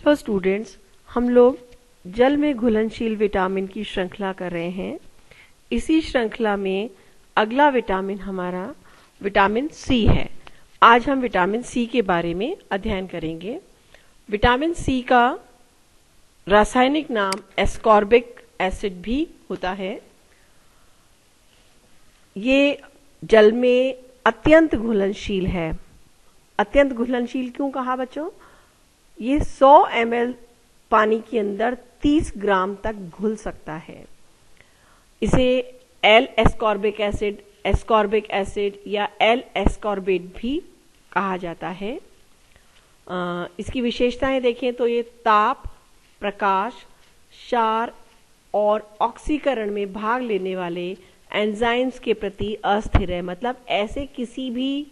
Hello students, हम लोग जल में घुलनशील विटामिन की श्रृंखला कर रहे हैं। इसी श्रृंखला में अगला विटामिन हमारा विटामिन सी है। आज हम विटामिन सी के बारे में अध्ययन करेंगे। विटामिन सी का रासायनिक नाम एस्कॉर्बिक एसिड भी होता है। ये जल में अत्यंत घुलनशील है। अत्यंत घुलनशील क्यों कहा बच्चों? ये 100 ml पानी के अंदर 30 ग्राम तक घुल सकता है। इसे एल एस्कॉर्बिक एसिड या एल एस्कॉर्बेट भी कहा जाता है। इसकी विशेषताएं देखें तो ये ताप, प्रकाश, क्षार और ऑक्सीकरण में भाग लेने वाले एंजाइम्स के प्रति अस्थिर है। मतलब ऐसे किसी भी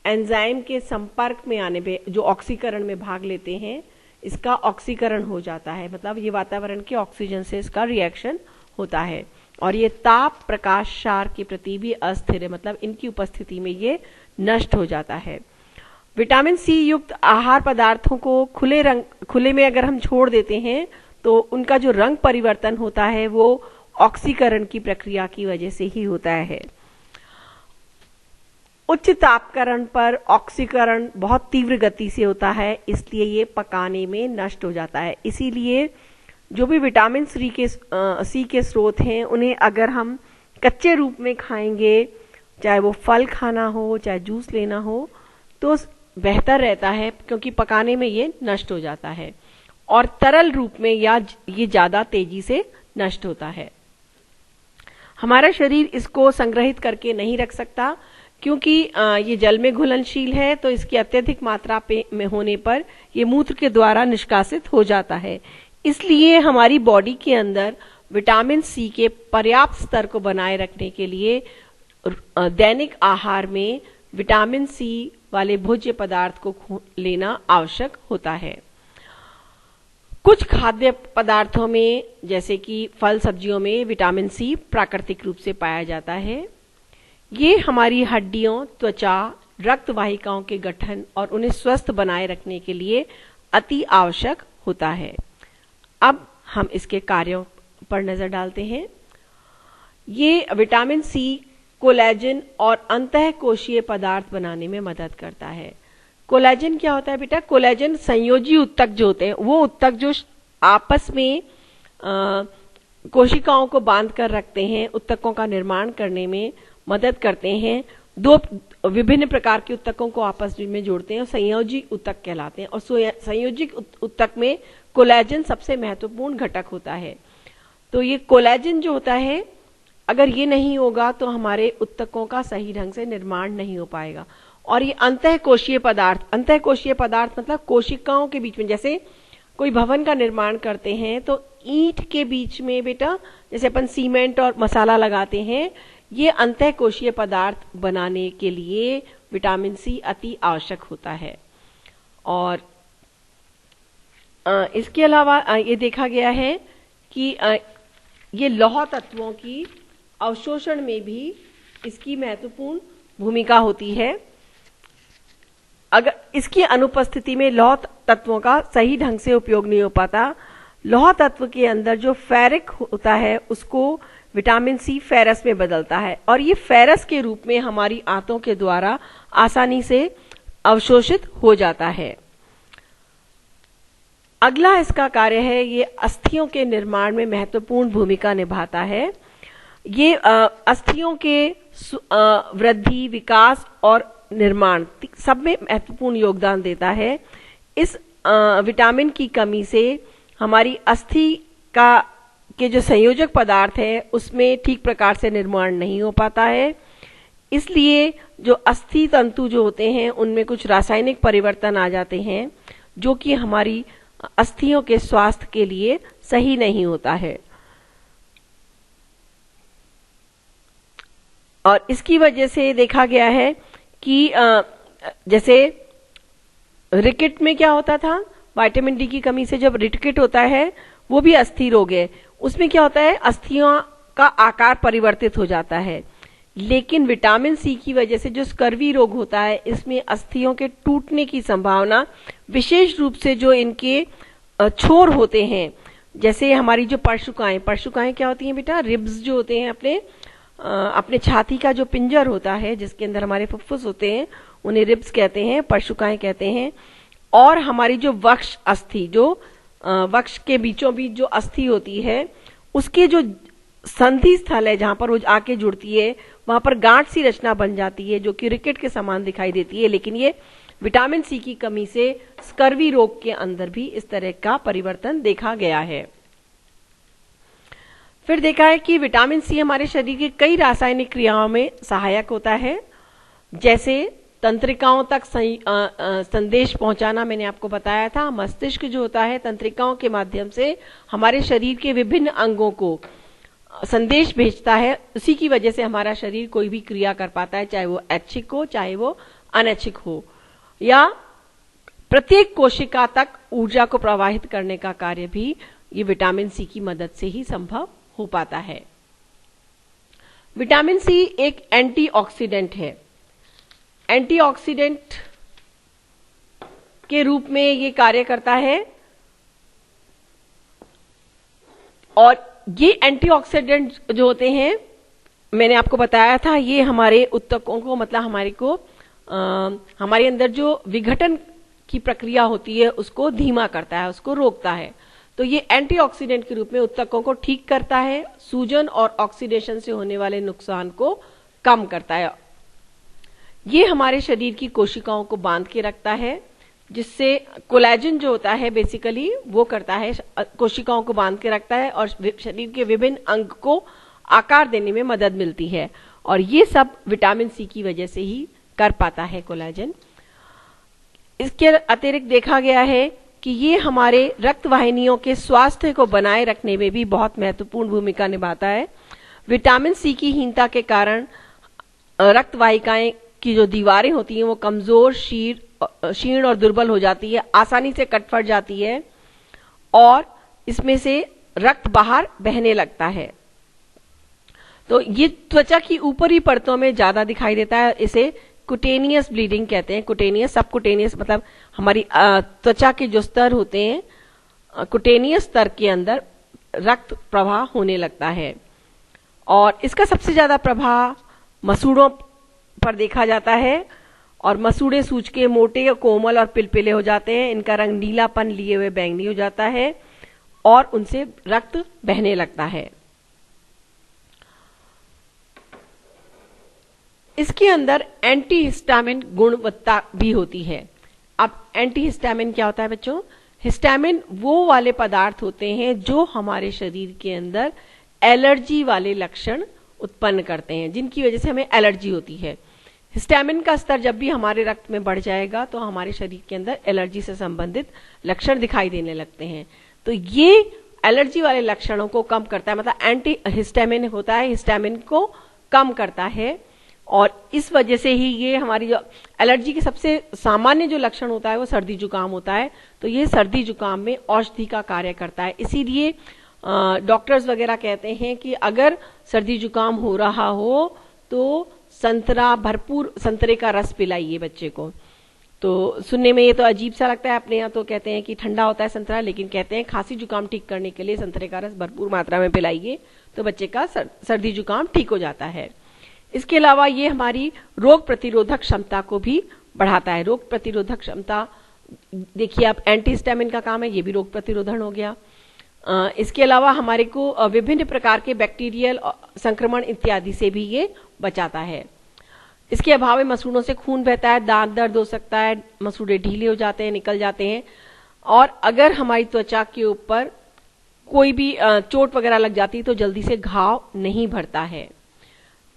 एंजाइम के संपर्क में आने पे जो ऑक्सीकरण में भाग लेते हैं, इसका ऑक्सीकरण हो जाता है। मतलब ये वातावरण के ऑक्सीजन से इसका रिएक्शन होता है। और ये ताप, प्रकाश, क्षार के प्रति भी अस्थिर है। मतलब इनकी उपस्थिति में ये नष्ट हो जाता है। विटामिन सी युक्त आहार पदार्थों को खुले में अगर हम छोड़ देते हैं तो उनका जो रंग परिवर्तन होता है वो ऑक्सीकरण की प्रक्रिया की वजह से ही होता है। उच्च तापकरण पर ऑक्सीकरण बहुत तीव्र गति से होता है, इसलिए ये पकाने में नष्ट हो जाता है। इसीलिए जो भी विटामिन सी के स्रोत हैं, उन्हें अगर हम कच्चे रूप में खाएंगे, चाहे वो फल खाना हो, चाहे जूस लेना हो, तो बेहतर रहता है, क्योंकि पकाने में ये नष्ट हो जाता है। और तरल रूप में या ये ज्यादा तेजी से नष्ट होता है। हमारा शरीर इसको संग्रहित करके नहीं रख सकता, क्योंकि ये जल में घुलनशील है, तो इसकी अत्यधिक मात्रा में होने पर ये मूत्र के द्वारा निष्कासित हो जाता है। इसलिए हमारी बॉडी के अंदर विटामिन सी के पर्याप्त स्तर को बनाए रखने के लिए दैनिक आहार में विटामिन सी वाले भोज्य पदार्थ को लेना आवश्यक होता है। कुछ खाद्य पदार्थों में, जैसे कि फल सब्जियों में, विटामिन सी प्राकृतिक रूप से पाया जाता है। ये हमारी हड्डियों, त्वचा, रक्त वाहिकाओं के गठन और उन्हें स्वस्थ बनाए रखने के लिए अति आवश्यक होता है। अब हम इसके कार्यों पर नजर डालते हैं। ये विटामिन सी कोलेजन और अंतःकोशीय पदार्थ बनाने में मदद करता है। कोलेजन क्या होता है बेटा? कोलेजन संयोजी उत्तक जो होते हैं, वो उत्तक जो आपस में कोशिकाओं को बांध कर रखते हैं, उत्तकों का निर्माण करने में मदद करते हैं। दो विभिन्न प्रकार के उत्तकों को आपस में जोड़ते हैं और संयोजी उत्तक कहलाते हैं। और संयोजी उत्तक में कोलेजन सबसे महत्वपूर्ण घटक होता है। तो ये कोलेजन जो होता है, अगर ये नहीं होगा तो हमारे उत्तकों का सही ढंग से निर्माण नहीं हो पाएगा। और ये अंतःकोशीय पदार्थ मतलब कोशिकाओं के बीच में, जैसे कोई भवन का निर्माण करते हैं तो ईंट के बीच में बेटा, जैसे अपन सीमेंट और मसाला लगाते हैं, ये अंतःकोशीय पदार्थ बनाने के लिए विटामिन सी अति आवश्यक होता है। और इसके अलावा ये देखा गया है कि ये लौह तत्वों की अवशोषण में भी इसकी महत्वपूर्ण भूमिका होती है। अगर इसकी अनुपस्थिति में लौह तत्वों का सही ढंग से उपयोग नहीं हो पाता। लौह तत्व के अंदर जो फेरिक होता है, उसको विटामिन सी फेरस में बदलता है, और ये फेरस के रूप में हमारी आंतों के द्वारा आसानी से अवशोषित हो जाता है। अगला इसका कार्य है, ये अस्थियों के निर्माण में महत्वपूर्ण भूमिका निभाता है। ये अस्थियों के वृद्धि, विकास और निर्माण सब में महत्वपूर्ण योगदान देता है। इस विटामिन की कमी से हमारी अस्थि के जो संयोजक पदार्थ है, उसमें ठीक प्रकार से निर्माण नहीं हो पाता है। इसलिए जो अस्थि तंतु जो होते हैं, उनमें कुछ रासायनिक परिवर्तन आ जाते हैं, जो कि हमारी अस्थियों के स्वास्थ्य के लिए सही नहीं होता है। और इसकी वजह से देखा गया है कि जैसे रिकेट में क्या होता था, विटामिन डी की कमी से जब रिकेट होता है, वो भी अस्थि रोग है। उसमें क्या होता है, अस्थियों का आकार परिवर्तित हो जाता है। लेकिन विटामिन सी की वजह से जो स्कर्वी रोग होता है, इसमें अस्थियों के टूटने की संभावना, विशेष रूप से जो इनके छोर होते हैं, जैसे हमारी जो पर्शुकाएं क्या होती हैं बेटा, रिब्स जो होते हैं अपने छाती का जो पिंजर होता है जिसके अंदर हमारे फुफ्फुस होते हैं, उन्हें रिब्स कहते हैं, पर्शुकाएं कहते हैं। और हमारी जो वक्ष अस्थि, जो वक्ष के बीचों बीच जो अस्थि होती है, उसके जो संधि स्थल है जहां पर वो आके जुड़ती है, वहां पर गांठ सी रचना बन जाती है जो कि रिकेट के समान दिखाई देती है। लेकिन ये विटामिन सी की कमी से स्कर्वी रोग के अंदर भी इस तरह का परिवर्तन देखा गया है। फिर देखा है कि विटामिन सी हमारे शरीर की कई रासायनिक क्रियाओं में सहायक होता है, जैसे तंत्रिकाओं तक संदेश पहुंचाना, मैंने आपको बताया था। मस्तिष्क जो होता है तंत्रिकाओं के माध्यम से हमारे शरीर के विभिन्न अंगों को संदेश भेजता है, उसी की वजह से हमारा शरीर कोई भी क्रिया कर पाता है, चाहे वो ऐच्छिक हो चाहे वो अनैच्छिक हो। या प्रत्येक कोशिका तक ऊर्जा को प्रवाहित करने का कार्य भी ये विटामिन सी की मदद से ही संभव हो पाता है। विटामिन सी एक एंटीऑक्सीडेंट है। एंटीऑक्सीडेंट के रूप में ये कार्य करता है, और ये एंटीऑक्सीडेंट जो होते हैं, मैंने आपको बताया था, ये हमारे उत्तकों को, मतलब हमारे अंदर जो विघटन की प्रक्रिया होती है उसको धीमा करता है, उसको रोकता है। तो ये एंटीऑक्सीडेंट के रूप में उत्तकों को ठीक करता है, सूजन और ऑक्सीडेशन से होने वाले नुकसान को कम करता है। ये हमारे शरीर की कोशिकाओं को बांध के रखता है, जिससे कोलेजन जो होता है बेसिकली वो करता है, कोशिकाओं को बांध के रखता है और शरीर के विभिन्न अंग को आकार देने में मदद मिलती है। और ये सब विटामिन सी की वजह से ही कर पाता है कोलेजन। इसके अतिरिक्त देखा गया है कि ये हमारे रक्त वाहिनियों के स्वास्थ्य को बनाए रखने में भी बहुत महत्वपूर्ण भूमिका निभाता है। विटामिन सी की हीनता के कारण रक्त वाहिकाएं की जो दीवारें होती हैं वो कमजोर, क्षीण और दुर्बल हो जाती है, आसानी से कट फट जाती है और इसमें से रक्त बाहर बहने लगता है। तो ये त्वचा की ऊपरी परतों में ज्यादा दिखाई देता है। इसे कुटेनियस ब्लीडिंग कहते हैं। कुटेनियस, सबकुटेनियस मतलब हमारी त्वचा के जो स्तर होते हैं, कुटेनियस स्तर के अंदर रक्त प्रवाह होने लगता है। और इसका सबसे ज्यादा प्रभाव मसूड़ों पर देखा जाता है, और मसूड़े सूज के मोटे, कोमल और पिलपिले हो जाते हैं। इनका रंग नीलापन लिए हुए बैंगनी हो जाता है और उनसे रक्त बहने लगता है। इसके अंदर एंटीहिस्टामिन गुणवत्ता भी होती है। अब एंटीहिस्टामिन क्या होता है बच्चों? हिस्टामिन वो वाले पदार्थ होते हैं जो हमारे शरीर के अंदर एलर्जी वाले लक्षण उत्पन्न करते हैं, जिनकी वजह से हमें एलर्जी होती है। हिस्टामिन का स्तर जब भी हमारे रक्त में बढ़ जाएगा तो हमारे शरीर के अंदर एलर्जी से संबंधित लक्षण दिखाई देने लगते हैं। तो ये एलर्जी वाले लक्षणों को कम करता है, मतलब एंटी हिस्टामिन होता है, हिस्टामिन को कम करता है। और इस वजह से ही ये हमारी जो एलर्जी के सबसे सामान्य जो लक्षण होता है वो सर्दी जुकाम होता है। तो ये सर्दी जुकाम में औषधि का कार्य करता है। इसीलिए डॉक्टर्स वगैरह कहते हैं कि अगर सर्दी जुकाम हो रहा हो तो भरपूर संतरे का रस पिलाइए बच्चे को। तो सुनने में ये तो अजीब सा लगता है, अपने यहाँ तो कहते हैं कि ठंडा होता है संतरा, लेकिन कहते हैं खांसी जुकाम ठीक करने के लिए संतरे का रस भरपूर मात्रा में पिलाइए तो बच्चे का सर्दी जुकाम ठीक हो जाता है। इसके अलावा ये हमारी रोग प्रतिरोधक क्षमता को भी बढ़ाता है। रोग प्रतिरोधक क्षमता देखिए, आप एंटीहिस्टामिन का काम है, ये भी रोग प्रतिरोधन हो गया। इसके अलावा हमारे को विभिन्न प्रकार के बैक्टीरियल संक्रमण इत्यादि से भी ये बचाता है। इसके अभाव में मसूड़ों से खून बहता है, दांत दर्द हो सकता है, मसूड़े ढीले हो जाते हैं, निकल जाते हैं। और अगर हमारी त्वचा के ऊपर कोई भी चोट वगैरह लग जाती है तो जल्दी से घाव नहीं भरता है,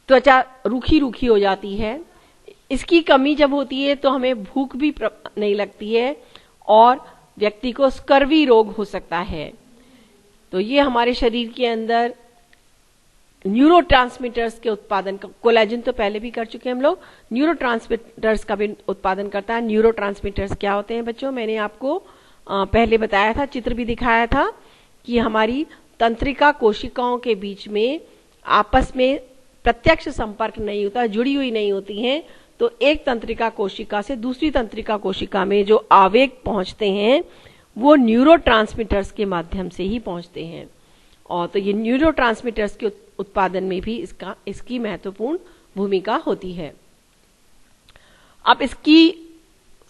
त्वचा रूखी रूखी हो जाती है। इसकी कमी जब होती है तो हमें भूख भी नहीं लगती है और व्यक्ति को स्कर्वी रोग हो सकता है। तो ये हमारे शरीर के अंदर न्यूरोट्रांसमीटर्स के उत्पादन का, कोलेजन तो पहले भी कर चुके हैं हम लोग, न्यूरोट्रांसमीटर्स का भी उत्पादन करता है। न्यूरोट्रांसमीटर्स क्या होते हैं बच्चों? मैंने आपको पहले बताया था, चित्र भी दिखाया था कि हमारी तंत्रिका कोशिकाओं के बीच में आपस में प्रत्यक्ष संपर्क नहीं होता, जुड़ी हुई नहीं होती हैं। तो एक तंत्रिका कोशिका से दूसरी तंत्रिका कोशिका में जो आवेग पहुंचते हैं वो न्यूरोट्रांसमीटर्स के माध्यम से ही पहुंचते हैं। और तो ये न्यूरोट्रांसमीटर्स के उत्पादन में भी इसकी महत्वपूर्ण भूमिका होती है। अब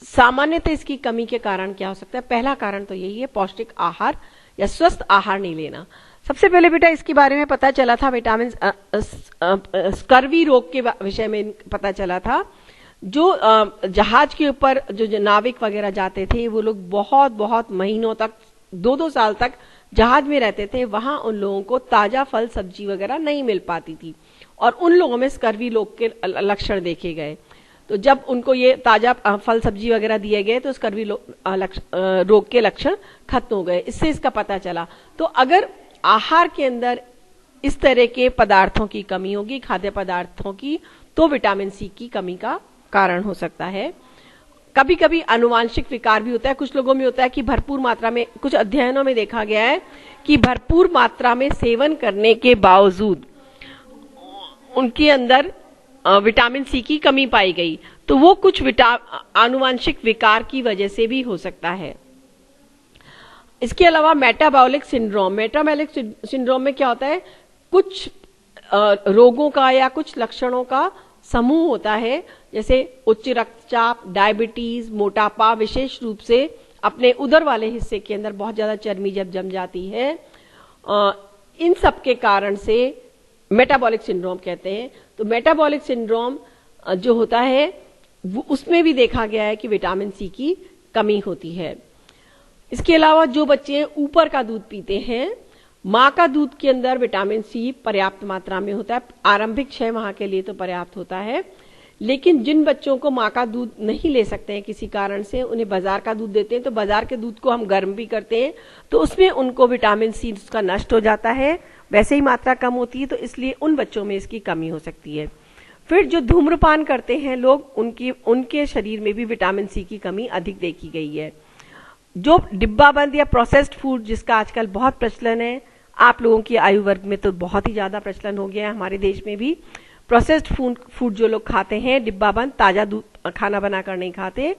सामान्यतः इसकी कमी के कारण क्या हो सकता है? पहला कारण तो यही है, पौष्टिक आहार या स्वस्थ आहार नहीं लेना। सबसे पहले बेटा इसके बारे में पता चला था, विटामिन स्कर्वी रोग के विषय में पता चला था। जो जहाज के ऊपर जो नाविक वगैरह जाते थे, वो लोग बहुत बहुत महीनों तक, 2-2 साल तक जहाज में रहते थे। वहां उन लोगों को ताजा फल सब्जी वगैरह नहीं मिल पाती थी और उन लोगों में स्कर्वी रोग के लक्षण देखे गए। तो जब उनको ये ताजा फल सब्जी वगैरह दिए गए तो स्कर्वी रोग के लक्षण खत्म हो गए। इससे इसका पता चला। तो अगर आहार के अंदर इस तरह के पदार्थों की कमी होगी, खाद्य पदार्थों की, तो विटामिन सी की कमी का कारण हो सकता है। कभी कभी आनुवांशिक विकार भी होता है। कुछ लोगों में होता है कि भरपूर मात्रा में, कुछ अध्ययनों में देखा गया है कि भरपूर मात्रा में सेवन करने के बावजूद उनके अंदर विटामिन सी की कमी पाई गई। तो वो कुछ आनुवांशिक विकार की वजह से भी हो सकता है। इसके अलावा मेटाबॉलिक सिंड्रोम में क्या होता है? कुछ रोगों का या कुछ लक्षणों का समूह होता है, जैसे उच्च रक्तचाप, डायबिटीज, मोटापा, विशेष रूप से अपने उदर वाले हिस्से के अंदर बहुत ज्यादा चर्बी जब जम जाती है, इन सब के कारण से मेटाबॉलिक सिंड्रोम कहते हैं। तो मेटाबॉलिक सिंड्रोम जो होता है वो उसमें भी देखा गया है कि विटामिन सी की कमी होती है। इसके अलावा जो बच्चे ऊपर का दूध पीते हैं, माँ का दूध के अंदर विटामिन सी पर्याप्त मात्रा में होता है। आरंभिक 6 माह के लिए तो पर्याप्त होता है, लेकिन जिन बच्चों को माँ का दूध नहीं ले सकते हैं किसी कारण से, उन्हें बाजार का दूध देते हैं। तो बाजार के दूध को हम गर्म भी करते हैं तो उसमें उनको विटामिन सी उसका नष्ट हो जाता है, वैसे ही मात्रा कम होती है। तो इसलिए उन बच्चों में इसकी कमी हो सकती है। फिर जो धूम्रपान करते हैं लोग, उनके शरीर में भी विटामिन सी की कमी अधिक देखी गई है। जो डिब्बाबंद या प्रोसेस्ड फूड जिसका आजकल बहुत प्रचलन है, आप लोगों की आयु वर्ग में तो बहुत ही ज्यादा प्रचलन हो गया है, हमारे देश में भी प्रोसेस्ड फूड जो लोग खाते हैं, डिब्बाबंद, ताजा दूध खाना बनाकर नहीं खाते,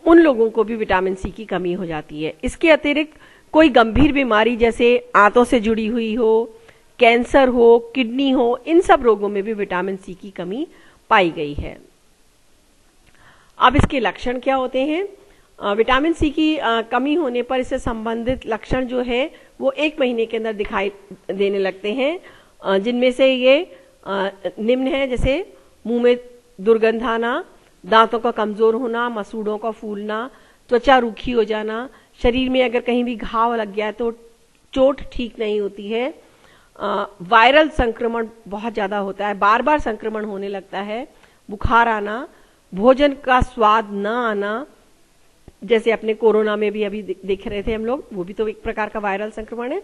उन लोगों को भी विटामिन सी की कमी हो जाती है। इसके अतिरिक्त कोई गंभीर बीमारी जैसे आंतों से जुड़ी हुई हो, कैंसर हो, किडनी हो, इन सब रोगों में भी विटामिन सी की कमी पाई गई है। अब इसके लक्षण क्या होते हैं? विटामिन सी की कमी होने पर इससे संबंधित लक्षण जो है वो 1 महीने के अंदर दिखाई देने लगते हैं, जिनमें से ये निम्न है, जैसे मुंह में दुर्गंध आना, दांतों का कमजोर होना, मसूड़ों का फूलना, त्वचा रूखी हो जाना, शरीर में अगर कहीं भी घाव लग गया है तो चोट ठीक नहीं होती है, वायरल संक्रमण बहुत ज्यादा होता है, बार बार संक्रमण होने लगता है, बुखार आना, भोजन का स्वाद न आना, जैसे अपने कोरोना में भी अभी देख रहे थे हम लोग, वो भी तो एक प्रकार का वायरल संक्रमण है,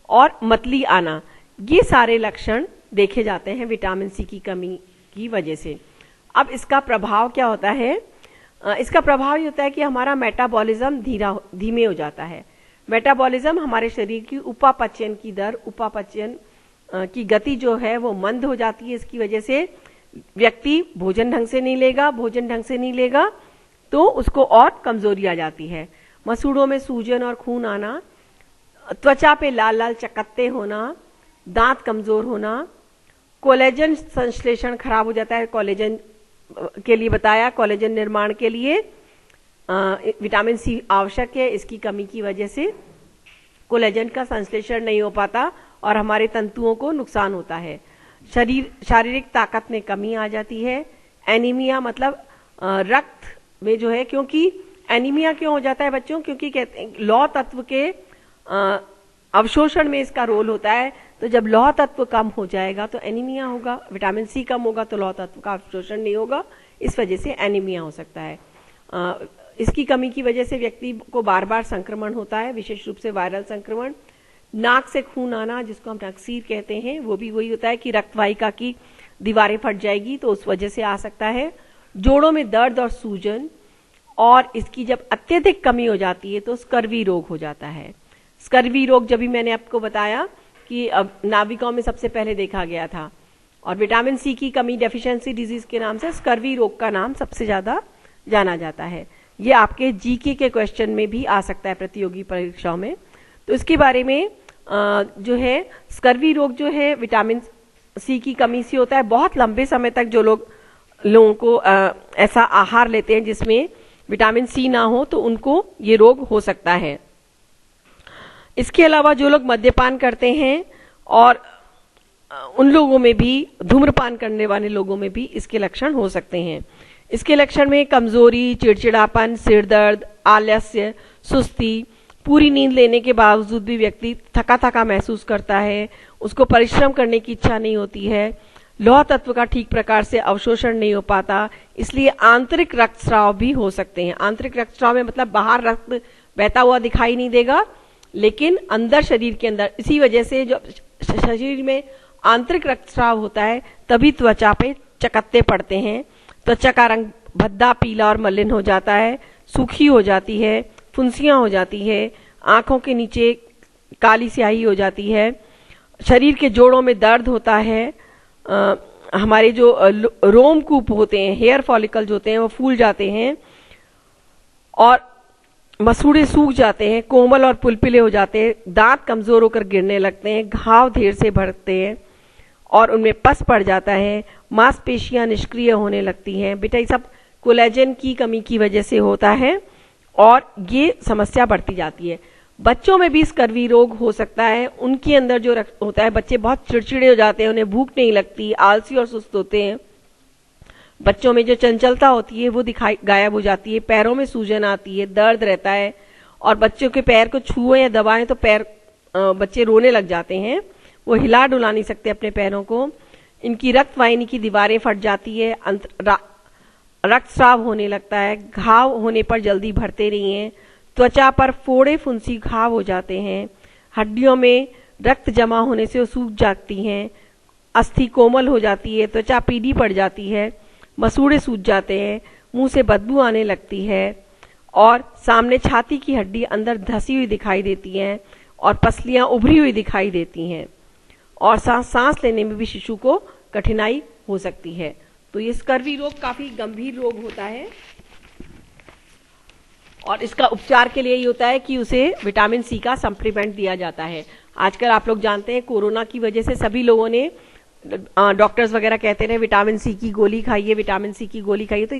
और मतली आना, ये सारे लक्षण देखे जाते हैं विटामिन सी की कमी की वजह से। अब इसका प्रभाव क्या होता है? इसका प्रभाव ये होता है कि हमारा मेटाबॉलिज्म धीमे हो जाता है। मेटाबॉलिज्म हमारे शरीर की उपापचयन की दर, उपापचयन की गति जो है वो मंद हो जाती है। इसकी वजह से व्यक्ति भोजन ढंग से नहीं लेगा तो उसको और कमजोरी आ जाती है। मसूड़ों में सूजन और खून आना, त्वचा पे लाल लाल चकत्ते होना, दांत कमजोर होना, कोलेजन संश्लेषण खराब हो जाता है। कोलेजन के लिए बताया, कोलेजन निर्माण के लिए विटामिन सी आवश्यक है। इसकी कमी की वजह से कोलेजन का संश्लेषण नहीं हो पाता और हमारे तंतुओं को नुकसान होता है। शारीरिक ताकत में कमी आ जाती है। एनीमिया मतलब रक्त में जो है, क्योंकि एनीमिया क्यों हो जाता है बच्चों? क्योंकि कहते हैं लौह तत्व के अवशोषण में इसका रोल होता है। तो जब लौह तत्व कम हो जाएगा तो एनीमिया होगा, विटामिन सी कम होगा तो लौह तत्व का अवशोषण नहीं होगा, इस वजह से एनीमिया हो सकता है। इसकी कमी की वजह से व्यक्ति को बार बार संक्रमण होता है, विशेष रूप से वायरल संक्रमण। नाक से खून आना, जिसको हम नक्सीर कहते हैं, वो भी वही होता है कि रक्तवाहिका की दीवारें फट जाएगी तो उस वजह से आ सकता है। जोड़ों में दर्द और सूजन, और इसकी जब अत्यधिक कमी हो जाती है तो स्कर्वी रोग हो जाता है। स्कर्वी रोग जब भी मैंने आपको बताया कि अब नाविकों में सबसे पहले देखा गया था, और विटामिन सी की कमी डेफिशिएंसी डिजीज के नाम से स्कर्वी रोग का नाम सबसे ज्यादा जाना जाता है। ये आपके जीके के क्वेश्चन में भी आ सकता है प्रतियोगी परीक्षाओं में। तो इसके बारे में जो है स्कर्वी रोग जो है विटामिन सी की कमी से होता है। बहुत लंबे समय तक जो लोगों को ऐसा आहार लेते हैं जिसमें विटामिन सी ना हो तो उनको ये रोग हो सकता है। इसके अलावा जो लोग मद्यपान करते हैं और उन लोगों में भी, धूम्रपान करने वाले लोगों में भी इसके लक्षण हो सकते हैं। इसके लक्षण में कमजोरी, चिड़चिड़ापन, सिर दर्द, आलस्य, सुस्ती, पूरी नींद लेने के बावजूद भी व्यक्ति थका थका महसूस करता है, उसको परिश्रम करने की इच्छा नहीं होती है, लौह तत्व का ठीक प्रकार से अवशोषण नहीं हो पाता, इसलिए आंतरिक रक्तस्राव भी हो सकते हैं। आंतरिक रक्तस्राव में मतलब बाहर रक्त बहता हुआ दिखाई नहीं देगा, लेकिन अंदर शरीर के अंदर, इसी वजह से जो शरीर में आंतरिक रक्तस्राव होता है तभी त्वचा पे चकत्ते पड़ते हैं। त्वचा का रंग भद्दा, पीला और मलिन हो जाता है, सूखी हो जाती है, फुंसियां हो जाती है, आंखों के नीचे काली स्याही हो जाती है, शरीर के जोड़ों में दर्द होता है, हमारे जो रोमकूप होते हैं, हेयर फॉलिकल जो होते हैं वो फूल जाते हैं और मसूड़े सूख जाते हैं, कोमल और पुलपिले हो जाते हैं, दांत कमजोर होकर गिरने लगते हैं, घाव देर से भरते हैं और उनमें पस पड़ जाता है, मांसपेशियां निष्क्रिय होने लगती हैं। बेटा ये सब कोलेजन की कमी की वजह से होता है और ये समस्या बढ़ती जाती है। बच्चों में भी स्कर्वी रोग हो सकता है। उनके अंदर जो होता है, बच्चे बहुत चिड़चिड़े हो जाते हैं, उन्हें भूख नहीं लगती, आलसी और सुस्त होते हैं। बच्चों में जो चंचलता होती है वो गायब हो जाती है, पैरों में सूजन आती है, दर्द रहता है और बच्चों के पैर को छुए या दबाएं तो पैर बच्चे रोने लग जाते हैं, वो हिला डुला नहीं सकते अपने पैरों को। इनकी रक्त वाहिनी की दीवारें फट जाती है, रक्तस्राव होने लगता है, घाव होने पर जल्दी भरते नहीं है, त्वचा पर फोड़े फुंसी घाव हो जाते हैं, हड्डियों में रक्त जमा होने से वो सूख जाती हैं, अस्थि कोमल हो जाती है, त्वचा पीली पड़ जाती है, मसूड़े सूज जाते हैं, मुंह से बदबू आने लगती है और सामने छाती की हड्डी अंदर धसी हुई दिखाई देती है और पसलियां उभरी हुई दिखाई देती हैं और सांस लेने में भी शिशु को कठिनाई हो सकती है। तो ये स्कर्वी रोग काफी गंभीर रोग होता है और इसका उपचार के लिए ये होता है कि उसे विटामिन सी का सप्लीमेंट दिया जाता है। आजकल आप लोग जानते हैं कोरोना की वजह से सभी लोगों ने, डॉक्टर्स वगैरह कहते रहे विटामिन सी की गोली खाइए, विटामिन सी की गोली खाइए। तो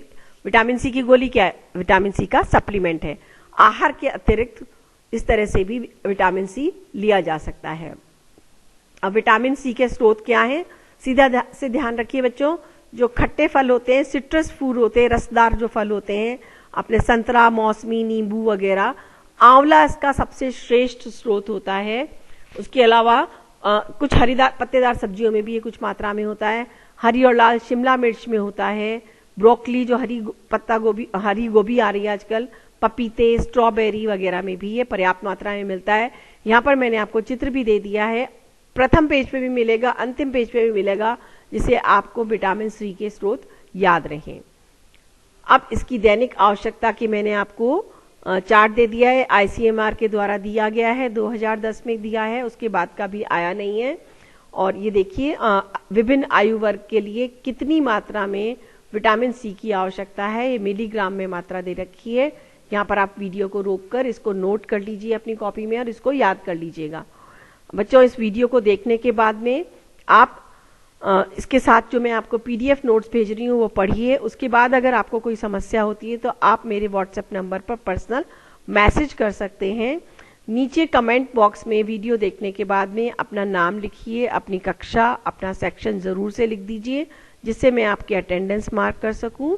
विटामिन सी की गोली क्या है? विटामिन सी का सप्लीमेंट है। आहार के अतिरिक्त इस तरह से भी विटामिन सी लिया जा सकता है। अब विटामिन सी के स्रोत क्या हैं? सीधा से ध्यान रखिए बच्चों, जो खट्टे फल होते हैं, सिट्रस फूड होते हैं, रसदार जो फल होते हैं, अपने संतरा, मौसमी, नींबू वगैरह, आंवला इसका सबसे श्रेष्ठ स्रोत होता है। उसके अलावा कुछ हरीदार पत्तेदार सब्जियों में भी ये कुछ मात्रा में होता है। हरी और लाल शिमला मिर्च में होता है, ब्रोकली जो हरी गोभी आ रही है आजकल, पपीते, स्ट्रॉबेरी वगैरह में भी ये पर्याप्त मात्रा में मिलता है। यहाँ पर मैंने आपको चित्र भी दे दिया है, प्रथम पेज पे भी मिलेगा, अंतिम पेज पे भी मिलेगा, जिससे आपको विटामिन सी के स्रोत याद रहें। अब इसकी दैनिक आवश्यकता की मैंने आपको चार्ट दे दिया है, आईसीएमआर के द्वारा दिया गया है, 2010 में दिया है, उसके बाद का भी आया नहीं है। और ये देखिए विभिन्न आयु वर्ग के लिए कितनी मात्रा में विटामिन सी की आवश्यकता है, ये मिलीग्राम में मात्रा दे रखी है। यहाँ पर आप वीडियो को रोककर इसको नोट कर लीजिए अपनी कॉपी में और इसको याद कर लीजिएगा। बच्चों इस वीडियो को देखने के बाद में आप इसके साथ जो मैं आपको पीडीएफ नोट्स भेज रही हूँ वो पढ़िए। उसके बाद अगर आपको कोई समस्या होती है तो आप मेरे व्हाट्सएप नंबर पर पर्सनल मैसेज कर सकते हैं। नीचे कमेंट बॉक्स में वीडियो देखने के बाद में अपना नाम लिखिए, अपनी कक्षा, अपना सेक्शन जरूर से लिख दीजिए, जिससे मैं आपकी अटेंडेंस मार्क कर सकूं।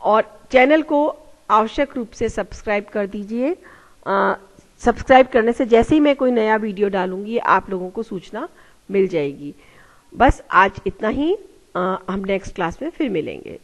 और चैनल को आवश्यक रूप से सब्सक्राइब कर दीजिए। सब्सक्राइब करने से जैसे ही मैं कोई नया वीडियो डालूंगी आप लोगों को सूचना मिल जाएगी। बस आज इतना ही, हम नेक्स्ट क्लास में फिर मिलेंगे।